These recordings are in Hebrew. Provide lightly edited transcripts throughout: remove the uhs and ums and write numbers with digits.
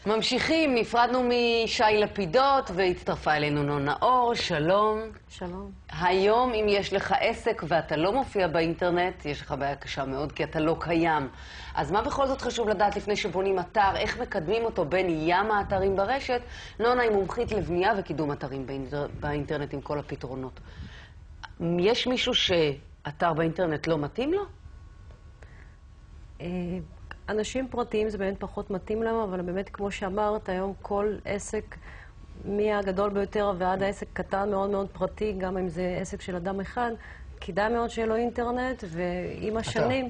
ממשיכים, נפרדנו משי לפידות והצטרפה אלינו נונה אור, שלום. שלום. היום אם יש לך עסק ואתה לא מופיע באינטרנט, יש לך בעיה קשה מאוד כי אתה לא קיים. אז מה בכל זאת חשוב לדעת לפני שבונים אתר, איך מקדמים אותו בין ים האתרים ברשת? נונה היא מומחית לבנייה וקידום אתרים באינטרנט עם כל הפתרונות. יש מישהו שאתר באינטרנט לא מתאים לו? אנשים פרטיים זה באמת פחות מתאים להם, אבל באמת כמו שאמרת, היום כל עסק, מהגדול ביותר ועד העסק קטן מאוד מאוד פרטי, גם אם זה עסק של אדם אחד, כדאי מאוד שיהיה לו אינטרנט, ועם השנים,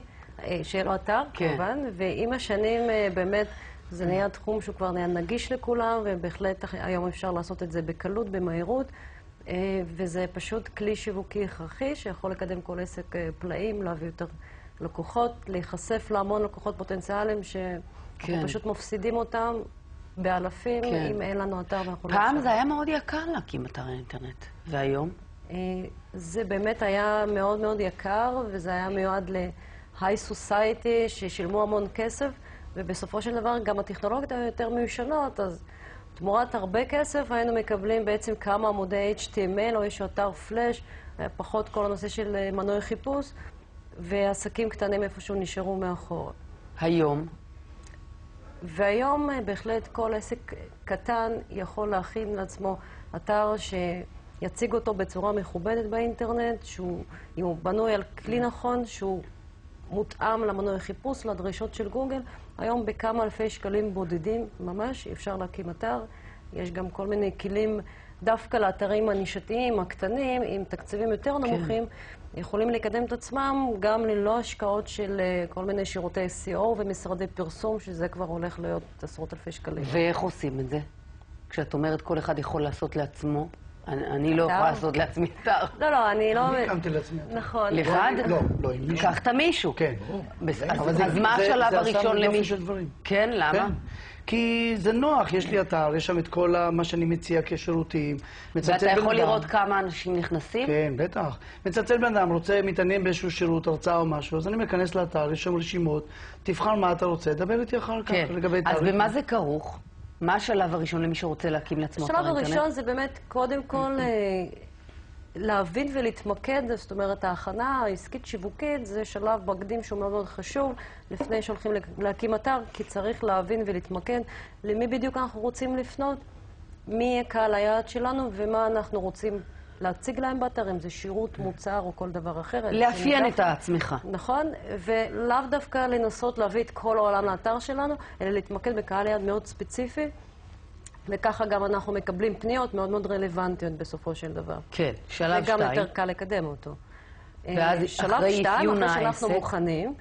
שיהיה לו אתר, כמובן, ועם השנים באמת זה נהיה תחום שהוא כבר נהיה נגיש לכולם, ובהחלט היום אפשר לעשות את זה בקלות, במהירות, וזה פשוט כלי שיווקי הכרחי שיכול לקדם כל עסק פלאים, להביא יותר לקוחות, להיחשף להמון לקוחות פוטנציאליים שאנחנו פשוט מפסידים אותם באלפים אם אין לנו אתר ואנחנו לא אפשר. פעם זה היה מאוד יקר להקים אתר האינטרנט, והיום? זה באמת היה מאוד מאוד יקר, וזה היה מיועד ל-high society ששילמו המון כסף, ובסופו של דבר גם הטכנולוגיות היו יותר מיושנות, אז תמורת הרבה כסף היינו מקבלים בעצם כמה עמודי HTML או איזשהו אתר פלאש, פחות כל הנושא של מנועי חיפוש, ועסקים קטנים איפשהו נשארו מאחור. היום? והיום בהחלט כל עסק קטן יכול להכין לעצמו אתר שיציג אותו בצורה מכובדת באינטרנט, שהוא בנוי על כלי נכון, שהוא מותאם למנועי חיפוש, לדרישות של גוגל. היום בכמה אלפי שקלים בודדים ממש אפשר להקים אתר. יש גם כל מיני כלים דווקא לאתרים הנישתיים, הקטנים, עם תקציבים יותר נמוכים, יכולים לקדם את עצמם גם ללא השקעות של כל מיני שירותי SEO ומשרדי פרסום, שזה כבר הולך להיות עשרות אלפי שקלים. ואיך עושים את זה? כשאת אומרת כל אחד יכול לעשות לעצמו, אני לא יכולה לעשות לעצמי אתר. לא, אני לא... אני הקמתי לעצמי אתר. נכון. לבד? לא, עם מישהו. לקחת מישהו. כן. אז מה השלב הראשון למישהו? דברים. כן, למה? כי זה נוח, יש לי אתר, יש שם את כל מה שאני מציע כשירותים. ואתה יכול לראות כמה אנשים נכנסים? כן, בטח. מצלצל בן אדם, מתעניין באיזשהו שירות, הרצאה או משהו, אז אני מכנס לאתר, יש שם רשימות, תבחר מה אתה רוצה, דבר איתי אחר כך לגבי תאריך. אז במה זה כרוך? מה השלב הראשון למי שרוצה להקים לעצמו אתר אינטרנט? השלב הראשון זה באמת קודם כל להבין ולהתמקד, זאת אומרת ההכנה העסקית שיווקית זה שלב מקדים שהוא מאוד מאוד חשוב לפני שהולכים להקים אתר, כי צריך להבין ולהתמקד למי בדיוק אנחנו רוצים לפנות, מי יהיה קהל היעד שלנו ומה אנחנו רוצים להציג להם באתר, אם זה שירות, מוצר או כל דבר אחר. לאפיין את עצמך. נכון, ולאו דווקא לנסות להביא את כל העולם לאתר שלנו, אלא להתמקד בקהל יעד מאוד ספציפי, וככה גם אנחנו מקבלים פניות מאוד מאוד רלוונטיות בסופו של דבר. כן, שלב 2. וגם יותר קל לקדם אותו. ואז שלב אחרי 2, אפיון אחרי שאנחנו העסק. מוכנים,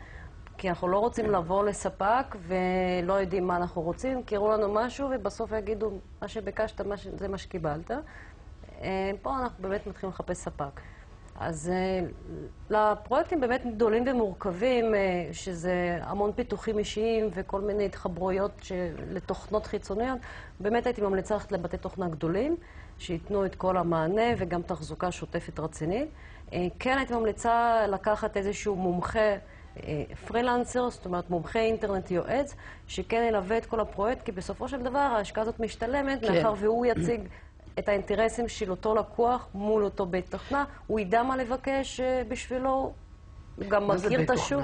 כי אנחנו לא רוצים לבוא לספק ולא יודעים מה אנחנו רוצים, כי יראו לנו משהו ובסוף יגידו מה שביקשת, זה מה שקיבלת. פה אנחנו באמת מתחילים לחפש ספק. אז לפרויקטים באמת גדולים ומורכבים, שזה המון פיתוחים אישיים וכל מיני התחברויות לתוכנות חיצוניות, באמת הייתי ממליצה ללכת לבתי תוכנה גדולים, שייתנו את כל המענה וגם תחזוקה שוטפת רצינית. כן הייתי ממליצה לקחת איזשהו מומחה, פרילנסר, זאת אומרת מומחה אינטרנט יועץ, שכן ילווה את כל הפרויקט, כי בסופו של דבר ההשקעה הזאת משתלמת, מאחר והוא יציג את האינטרסים של אותו לקוח מול אותו בית תוכנה, הוא ידע מה לבקש בשבילו, הוא גם מכיר את השוק.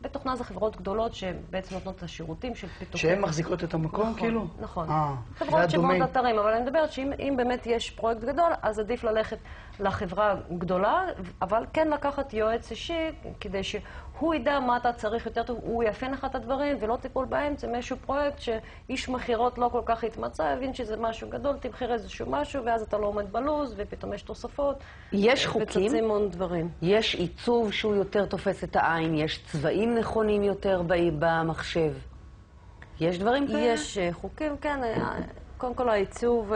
בית תוכנה זה חברות גדולות שבעצם נותנות את השירותים של פיתוחים. שהן מחזיקות את המקום כאילו? נכון. חברות שבנות אתרים, אבל אני מדברת שאם באמת יש פרויקט גדול, אז עדיף ללכת לחברה גדולה, אבל כן לקחת יועץ אישי, כדי שהוא ידע מה אתה צריך יותר טוב, הוא יאפיין לך את הדברים, ולא תיפול באמצע מאיזשהו פרויקט שאיש מכירות לא כל כך התמצא, הבין שזה משהו גדול, תמחיר איזשהו משהו, ואז אתה לא עומד בלוז, ופתאום יש תוספות. יש חוקים? וצצים המון דברים. יש עיצוב שהוא יותר תופס את העין, יש צבעים נכונים יותר במחשב. יש דברים כאלה? יש חוקים, כן. קודם כל העיצוב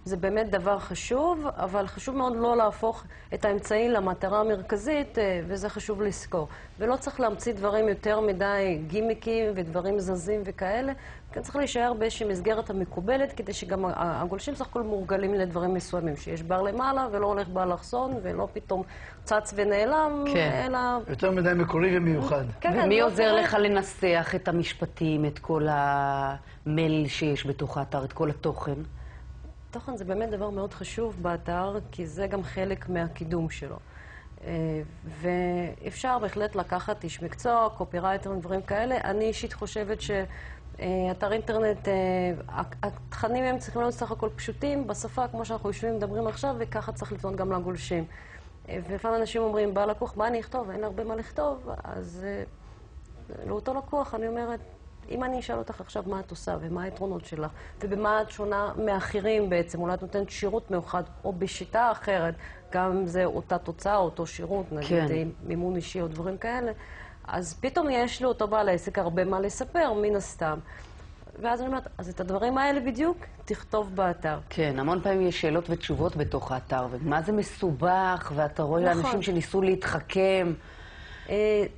זה באמת דבר חשוב, אבל חשוב מאוד לא להפוך את האמצעי למטרה המרכזית, וזה חשוב לזכור. ולא צריך להמציא דברים יותר מדי גימיקים ודברים זזים וכאלה. כן, צריך להישאר באיזושהי מסגרת המקובלת, כדי שגם הגולשים סך הכל מורגלים לדברים מסוימים, שיש בר למעלה ולא הולך באלכסון, ולא פתאום צץ ונעלם, אלא... יותר מדי מקורי ומיוחד. ומי עוזר לך לנסח את המשפטים, את כל המייל שיש בתוך האתר, את כל התוכן? תוכן זה באמת דבר מאוד חשוב באתר, כי זה גם חלק מהקידום שלו. ואפשר בהחלט לקחת איש מקצוע, קופירייטר ודברים כאלה. אני אישית חושבת שאתר אינטרנט, התכנים הם צריכים להיות סך הכל פשוטים, בשפה כמו שאנחנו יושבים ומדברים עכשיו, וככה צריך לפנות גם לגולשים. ולפעמים אנשים אומרים, בא לקוח, מה אני אכתוב? אין הרבה מה לכתוב. אז לאותו לקוח אני אומרת, אם אני אשאל אותך עכשיו מה את עושה ומה היתרונות שלך, ובמה את שונה מאחרים בעצם, אולי את נותנת שירות מיוחד, או בשיטה אחרת, גם אם זה אותה תוצאה, אותו שירות, נגיד מימון אישי או דברים כאלה, אז פתאום יש לאותו בעל העסק הרבה מה לספר, מן הסתם. ואז אני אומרת, אז את הדברים האלה בדיוק תכתוב באתר. כן, המון פעמים יש שאלות ותשובות בתוך האתר, ומה זה מסובך, ואתה רואה אנשים שניסו להתחכם.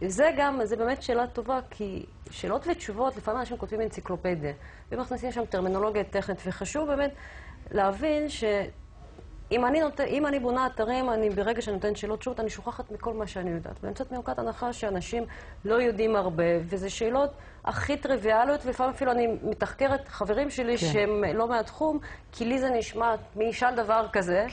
זה באמת שאלה טובה, כי שאלות ותשובות, לפעמים אנשים כותבים אנציקלופדיה, ומכניסים שם טרמינולוגיה טכנית, וחשוב באמת להבין שאם אני בונה אתרים, ברגע שאני נותנת שאלות תשובות, אני שוכחת מכל מה שאני יודעת. ואני יוצאת מנקודת הנחה שאנשים לא יודעים הרבה, וזה שאלות הכי טריוויאליות, ולפעמים אפילו אני מתחקרת חברים שלי שהם לא מהתחום, כי לי זה נשמע, מי ישאל דבר כזה,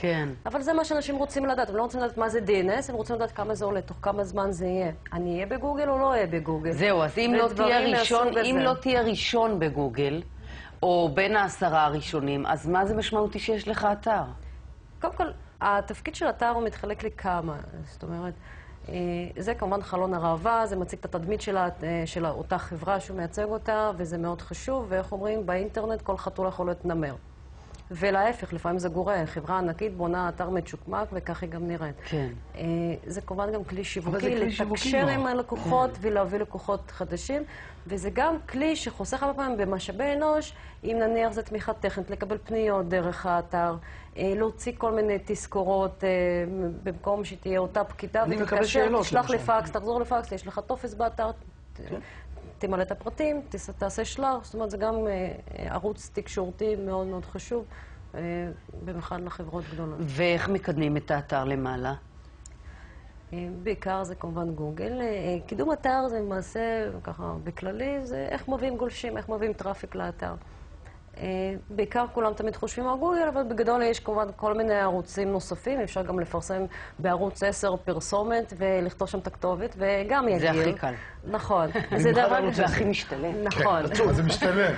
אבל זה מה שאנשים רוצים לדעת. הם לא רוצים לדעת מה זה DNS, הם רוצים לדעת כמה זה עולה, תוך כמה זמן זה יהיה. אני אהיה בגוגל או לא אהיה בגוגל? זהו, אז אם לא תהיה ראשון בגוגל, או בין 10 הראשונים, אז מה זה משמעותי שיש לך אתר? קודם כל, התפקיד של אתר הוא מתחלק לכמה. זאת אומרת, זה כמובן חלון הראווה, זה מציג את התדמית של אותה חברה שהוא מייצג אותה, וזה מאוד חשוב, ואיך אומרים, באינטרנט כל חתול יכול להיות נמר. ולהפך, לפעמים זה גורע, חברה ענקית בונה אתר מצ'וקמק, וכך היא גם נראית. כן. זה כמובן גם כלי שיווקי, לתקשר עם הלקוחות ולהביא לקוחות חדשים, וזה גם כלי שחוסך הרבה פעמים במשאבי אנוש, אם נניח זה תמיכה טכנית, לקבל פניות דרך האתר, להוציא כל מיני תזכורות במקום שתהיה אותה פקידה, ותתקשר, תשלח לפקס, תחזור לפקס, יש לך טופס באתר, תמלא את הפרטים, תעשה שלח, זאת אומרת, זה גם ערוץ תקשורתי מאוד מאוד חשוב, במיוחד לחברות גדולות. ואיך מקדמים את האתר למעלה? בעיקר זה כמובן גוגל. קידום אתר זה למעשה, ככה בכללי, זה איך מביאים גולשים, איך מביאים טראפיק לאתר. בעיקר כולם תמיד חושבים על גוגל, אבל בגדול יש כמובן כל מיני ערוצים נוספים, אפשר גם לפרסם בערוץ 10 פרסומת ולכתוב שם את הכתובת, וגם יגיע. זה הכי קל. נכון. זה הכי משתלם. נכון. זה משתלם.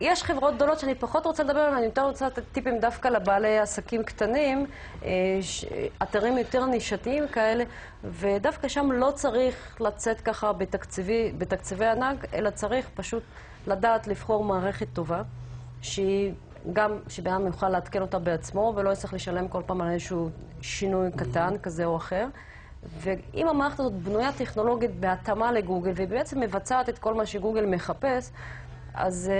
יש חברות גדולות שאני פחות רוצה לדבר עליהן, אני יותר רוצה לתת טיפים דווקא לבעלי עסקים קטנים, אתרים יותר נישתיים כאלה, ודווקא שם לא צריך לצאת ככה בתקציבי ענק, אלא צריך פשוט לדעת לבחור מערכת טובה, שבאדם יוכל להתקן אותה בעצמו, ולא יצטרך לשלם כל פעם על איזשהו שינוי קטן כזה או אחר. ואם המערכת הזאת בנויה טכנולוגית בהתאמה לגוגל, והיא בעצם מבצעת את כל מה שגוגל מחפש, אז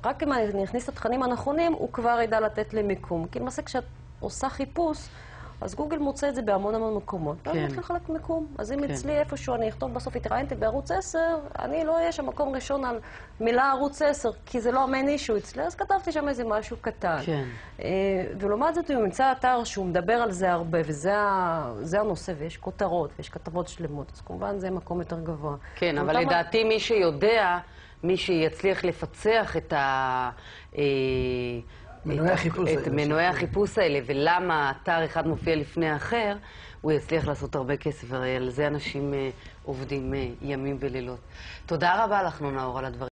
רק אם אני אכניס את התכנים הנכונים, הוא כבר ידע לתת לי מיקום. כי למעשה כשאת עושה חיפוש, אז גוגל מוצא את זה בהמון המון מקומות. כן. ואני מתחיל לחלק מיקום. אז אם אצלי איפשהו אני אכתוב בסוף התראיינתי בערוץ 10, אני לא אהיה שם מקום ראשון על מילה ערוץ 10, כי זה לא המיין אישו אצלי, אז כתבתי שם איזה משהו קטן. כן. ולעומת זאת, הוא נמצא אתר שהוא מדבר על זה הרבה, וזה הנושא, ויש כותרות, ויש כתבות שלמות, אז כמובן זה מקום יותר גבוה. כן, אבל לדעתי מי שיודע, מי שיצליח לפצח את מנועי החיפוש האלה, ולמה אתר אחד מופיע לפני האחר, הוא יצליח לעשות הרבה כסף, הרי על זה אנשים עובדים ימים ולילות. תודה רבה לך, נאור, על הדברים.